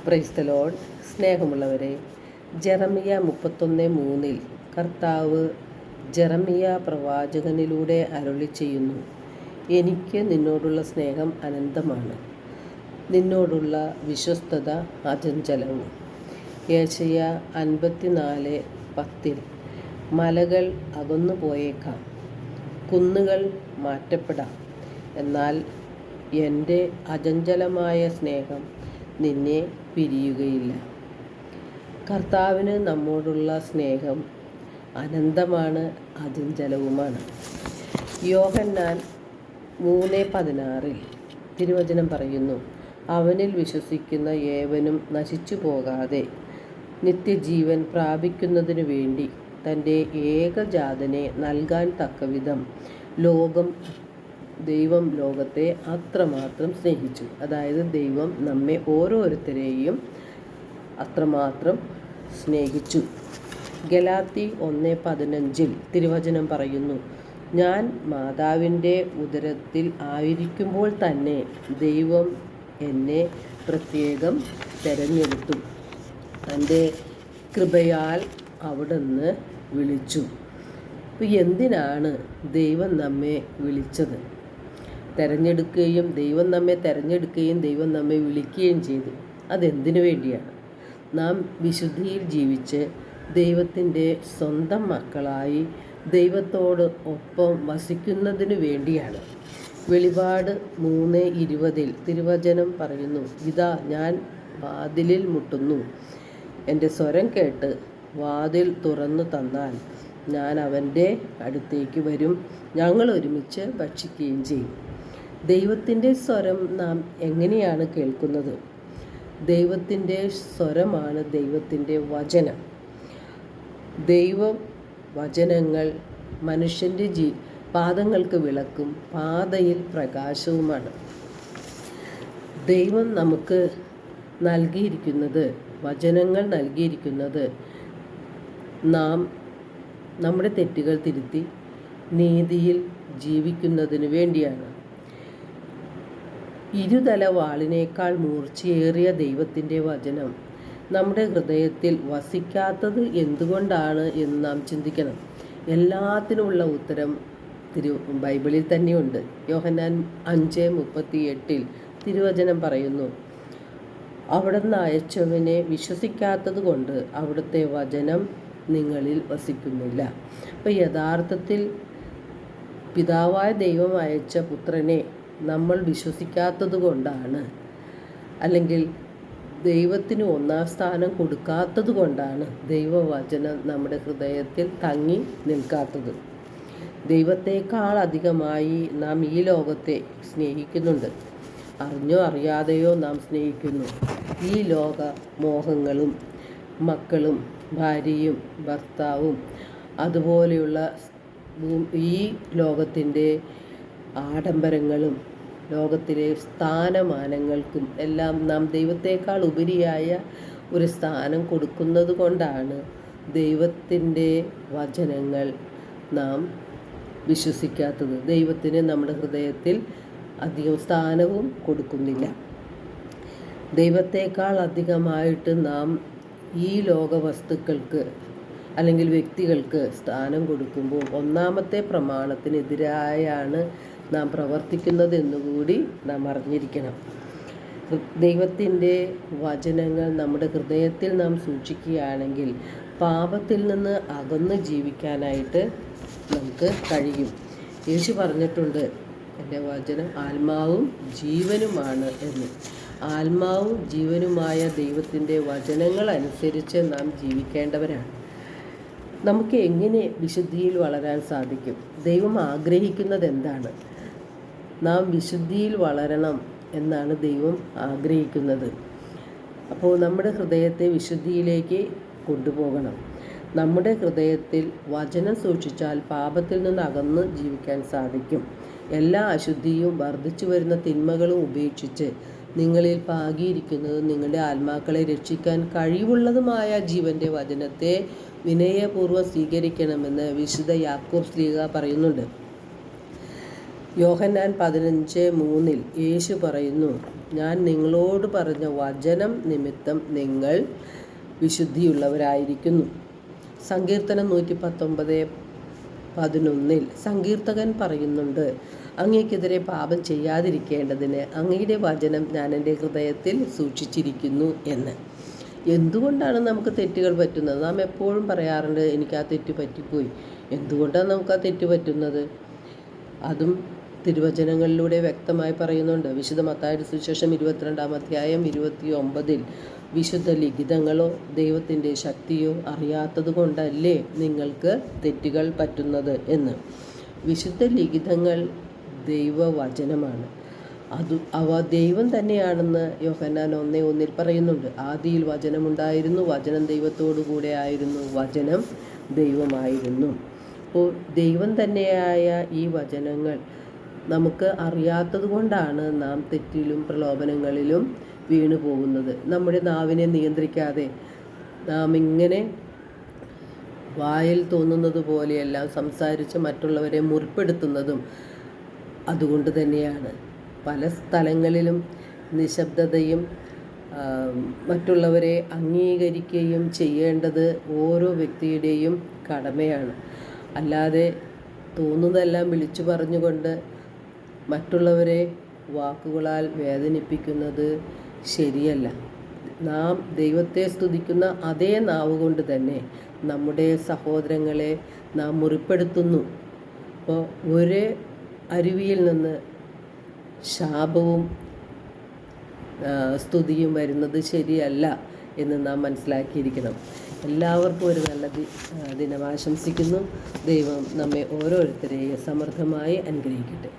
Praise the Lord. സ്നേഹമുള്ളവരെ, ജെറമിയ 31:3 കർത്താവ് ജെറമിയ പ്രവാചകനിലൂടെ അരുളി ചെയ്യുന്നു, എനിക്ക് നിന്നോടുള്ള സ്നേഹം അനന്തമാണ്, നിന്നോടുള്ള വിശ്വസ്തത അചഞ്ചലവും. യെശയ്യാ 54:10 മലകൾ അകന്നു പോയേക്കാം, കുന്നുകൾ മാറ്റപ്പെടാം, എന്നാൽ എൻ്റെ അചഞ്ചലമായ സ്നേഹം നിന്നെ പിരിയുകയില്ല. കർത്താവിന് നമ്മോടുള്ള സ്നേഹം അനന്തമാണ്, അചഞ്ചലവുമാണ്. യോഹന്നാൻ 3:16 തിരുവചനം പറയുന്നു, അവനിൽ വിശ്വസിക്കുന്ന ഏവനും നശിച്ചു പോകാതെ നിത്യജീവൻ പ്രാപിക്കുന്നതിനു വേണ്ടി തൻ്റെ ഏകജാതനെ നൽകാൻ തക്കവിധം ദൈവം ലോകത്തെ അത്രമാത്രം സ്നേഹിച്ചു. അതായത് ദൈവം നമ്മെ ഓരോരുത്തരെയും അത്രമാത്രം സ്നേഹിച്ചു. ഗലാത്തി 1:15 തിരുവചനം പറയുന്നു, ഞാൻ മാതാവിൻ്റെ ഉദരത്തിൽ ആയിരിക്കുമ്പോൾ തന്നെ ദൈവം എന്നെ പ്രത്യേകം തിരഞ്ഞെടുത്തു, തൻ്റെ കൃപയാൽ അവിടുന്ന് വിളിച്ചു. അപ്പോൾ എന്തിനാണ് ദൈവം നമ്മെ വിളിച്ചത്? ദൈവം നമ്മെ തിരഞ്ഞെടുക്കുകയും ദൈവം നമ്മെ വിളിക്കുകയും ചെയ്തു. അതെന്തിനു വേണ്ടിയാണ്? നാം വിശുദ്ധിയിൽ ജീവിച്ച് ദൈവത്തിൻ്റെ സ്വന്തം മക്കളായി ദൈവത്തോട് ഒപ്പം വസിക്കുന്നതിനു വേണ്ടിയാണ്. വെളിപാട് 3:20 തിരുവചനം പറയുന്നു, ഇതാ ഞാൻ വാതിലിൽ മുട്ടുന്നു, എൻ്റെ സ്വരം കേട്ട് വാതിൽ തുറന്നു തന്നാൽ ഞാൻ അവൻ്റെ അടുത്തേക്ക് വരും, ഞങ്ങൾ ഒരുമിച്ച് ഭക്ഷിക്കുകയും ചെയ്യും. ദൈവത്തിൻ്റെ സ്വരം നാം എങ്ങനെയാണ് കേൾക്കുന്നത്? ദൈവത്തിൻ്റെ സ്വരമാണ് ദൈവത്തിൻ്റെ വചനം. വചനങ്ങൾ മനുഷ്യൻ്റെ പാദങ്ങൾക്ക് വിളക്കും പാതയിൽ പ്രകാശവുമാണ്. ദൈവം നമുക്ക് വചനങ്ങൾ നൽകിയിരിക്കുന്നത് നാം നമ്മുടെ തെറ്റുകൾ തിരുത്തി നീതിയിൽ ജീവിക്കുന്നതിന് വേണ്ടിയാണ്. ഇരുതല വാളിനേക്കാൾ മൂർച്ചയേറിയ ദൈവത്തിൻ്റെ വചനം നമ്മുടെ ഹൃദയത്തിൽ വസിക്കാത്തത് എന്തുകൊണ്ടാണ് എന്ന് നാം ചിന്തിക്കണം. എല്ലാത്തിനുമുള്ള ഉത്തരം ബൈബിളിൽ തന്നെയുണ്ട്. യോഹന്നാൻ 5:38 തിരുവചനം പറയുന്നു, അവിടുന്ന് അയച്ചവനെ വിശ്വസിക്കാത്തത് കൊണ്ട് അവിടുത്തെ വചനം നിങ്ങളിൽ വസിക്കുന്നില്ല. അപ്പോൾ യഥാർത്ഥത്തിൽ പിതാവായ ദൈവം അയച്ച പുത്രനെ നമ്മൾ വിശ്വസിക്കാത്തത് കൊണ്ടാണ്, അല്ലെങ്കിൽ ദൈവത്തിന് ഒന്നാം സ്ഥാനം കൊടുക്കാത്തത് കൊണ്ടാണ് ദൈവവചനം നമ്മുടെ ഹൃദയത്തിൽ തങ്ങി നിൽക്കാത്തത്. ദൈവത്തെക്കാൾ അധികമായി നാം ഈ ലോകത്തെ സ്നേഹിക്കുന്നുണ്ട്. അറിഞ്ഞോ അറിയാതെയോ നാം സ്നേഹിക്കുന്നു. ഈ ലോക മോഹങ്ങളും മക്കളും ഭാര്യയും ഭർത്താവും അതുപോലെയുള്ള ഈ ലോകത്തിൻ്റെ ആഡംബരങ്ങളും ലോകത്തിലെ സ്ഥാനമാനങ്ങൾക്കും എല്ലാം നാം ദൈവത്തെക്കാൾ ഉപരിയായ ഒരു സ്ഥാനം കൊടുക്കുന്നത് കൊണ്ടാണ് ദൈവത്തിൻ്റെ വചനങ്ങൾ നാം വിശ്വസിക്കാത്തത്. ദൈവത്തിന് നമ്മുടെ ഹൃദയത്തിൽ അധികം സ്ഥാനവും കൊടുക്കുന്നില്ല. ദൈവത്തെക്കാൾ അധികമായിട്ട് നാം ഈ ലോക വസ്തുക്കൾക്ക് അല്ലെങ്കിൽ വ്യക്തികൾക്ക് സ്ഥാനം കൊടുക്കുമ്പോൾ ഒന്നാമത്തെ പ്രമാണത്തിനെതിരായാണ് നാം പ്രവർത്തിക്കുന്നത് എന്നുകൂടി നാം അറിഞ്ഞിരിക്കണം. ദൈവത്തിൻ്റെ വചനങ്ങൾ നമ്മുടെ ഹൃദയത്തിൽ നാം സൂക്ഷിക്കുകയാണെങ്കിൽ പാപത്തിൽ നിന്ന് അകന്ന് ജീവിക്കാനായിട്ട് നമുക്ക് കഴിയും. യേശു പറഞ്ഞിട്ടുണ്ട്, എൻ്റെ വചനം ആത്മാവും ജീവനുമാണ് എന്ന്. ആത്മാവും ജീവനുമായ ദൈവത്തിൻ്റെ വചനങ്ങൾ അനുസരിച്ച് നാം ജീവിക്കേണ്ടവരാണ്. നമുക്ക് എങ്ങനെ വിശുദ്ധിയിൽ വളരാൻ സാധിക്കും? ദൈവം ആഗ്രഹിക്കുന്നത് എന്താണ്? നാം വിശുദ്ധിയിൽ വളരണം എന്നാണ് ദൈവം ആഗ്രഹിക്കുന്നത്. അപ്പോൾ നമ്മുടെ ഹൃദയത്തെ വിശുദ്ധിയിലേക്ക് കൊണ്ടുപോകണം. നമ്മുടെ ഹൃദയത്തിൽ വചനം സൂക്ഷിച്ചാൽ പാപത്തിൽ നിന്ന് അകന്ന് ജീവിക്കാൻ സാധിക്കും. എല്ലാ അശുദ്ധിയും വർദ്ധിച്ചു വരുന്ന തിന്മകളും ഉപേക്ഷിച്ച് നിങ്ങളിൽ പാകിയിരിക്കുന്നതും നിങ്ങളുടെ ആത്മാക്കളെ രക്ഷിക്കാൻ കഴിവുള്ളതുമായ ജീവൻ്റെ വചനത്തെ വിനയപൂർവ്വം സ്വീകരിക്കണമെന്ന് വിശുദ്ധ യാക്കോബ് ശ്ലീഹ പറയുന്നുണ്ട്. യോഹന്നാൻ 15:3 യേശു പറയുന്നു, ഞാൻ നിങ്ങളോട് പറഞ്ഞ വചനം നിമിത്തം നിങ്ങൾ വിശുദ്ധിയുള്ളവരായിരിക്കുന്നു. സങ്കീർത്തനം 119:11 സങ്കീർത്തകൻ പറയുന്നുണ്ട്, അങ്ങേക്കെതിരെ പാപം ചെയ്യാതിരിക്കേണ്ടതിന് അങ്ങയുടെ വചനം ഞാൻ എൻ്റെ ഹൃദയത്തിൽ സൂക്ഷിച്ചിരിക്കുന്നു എന്ന്. എന്തുകൊണ്ടാണ് നമുക്ക് തെറ്റുകൾ പറ്റുന്നത്? നാം എപ്പോഴും പറയാറുണ്ട്, എനിക്ക് ആ തെറ്റ് പറ്റിപ്പോയി. എന്തുകൊണ്ടാണ് നമുക്ക് ആ തെറ്റ് പറ്റുന്നത്? അതും തിരുവചനങ്ങളിലൂടെ വ്യക്തമായി പറയുന്നുണ്ട്. വിശുദ്ധ മത്തായിയുടെ സുവിശേഷം 22-29 വിശുദ്ധ ലിഖിതങ്ങളോ ദൈവത്തിൻ്റെ ശക്തിയോ അറിയാത്തത് കൊണ്ടല്ലേ നിങ്ങൾക്ക് തെറ്റുകൾ പറ്റുന്നത് എന്ന്. വിശുദ്ധ ലിഖിതങ്ങൾ ദൈവവചനമാണ്. അവ ദൈവം തന്നെയാണെന്ന് യോഹന്നാൻ 1:1 പറയുന്നുണ്ട്. ആദിയിൽ വചനമുണ്ടായിരുന്നു, വചനം ദൈവത്തോടു കൂടെ ആയിരുന്നു, വചനം ദൈവമായിരുന്നു. അപ്പോൾ ദൈവം തന്നെയായ ഈ വചനങ്ങൾ നമുക്ക് അറിയാത്തത് കൊണ്ടാണ് നാം തെറ്റിലും പ്രലോഭനങ്ങളിലും വീണു പോകുന്നത്. നമ്മുടെ നാവിനെ നിയന്ത്രിക്കാതെ നാം ഇങ്ങനെ വായിൽ തോന്നുന്നത് പോലെയെല്ലാം സംസാരിച്ച് മറ്റുള്ളവരെ മുറിപ്പെടുത്തുന്നതും അതുകൊണ്ട് തന്നെയാണ്. പല സ്ഥലങ്ങളിലും നിശബ്ദതയും മറ്റുള്ളവരെ അംഗീകരിക്കുകയും ചെയ്യേണ്ടത് ഓരോ വ്യക്തിയുടെയും കടമയാണ്. അല്ലാതെ തോന്നുന്നതെല്ലാം വിളിച്ചു പറഞ്ഞുകൊണ്ട് മറ്റുള്ളവരെ വാക്കുകളാൽ വേദനിപ്പിക്കുന്നത് ശരിയല്ല. നാം ദൈവത്തെ സ്തുതിക്കുന്ന അതേ നാവ് കൊണ്ട് തന്നെ നമ്മുടെ സഹോദരങ്ങളെ നാം മുറിപ്പെടുത്തുന്നു. അപ്പോൾ ഒരേ അരുവിയിൽ നിന്ന് ശാപവും സ്തുതിയും വരുന്നത് ശരിയല്ല എന്ന് നാം മനസ്സിലാക്കിയിരിക്കണം. എല്ലാവർക്കും ഒരു നല്ല ദിനം ആശംസിക്കുന്നു. ദൈവം നമ്മെ ഓരോരുത്തരെയും സമൃദ്ധമായി അനുഗ്രഹിക്കട്ടെ.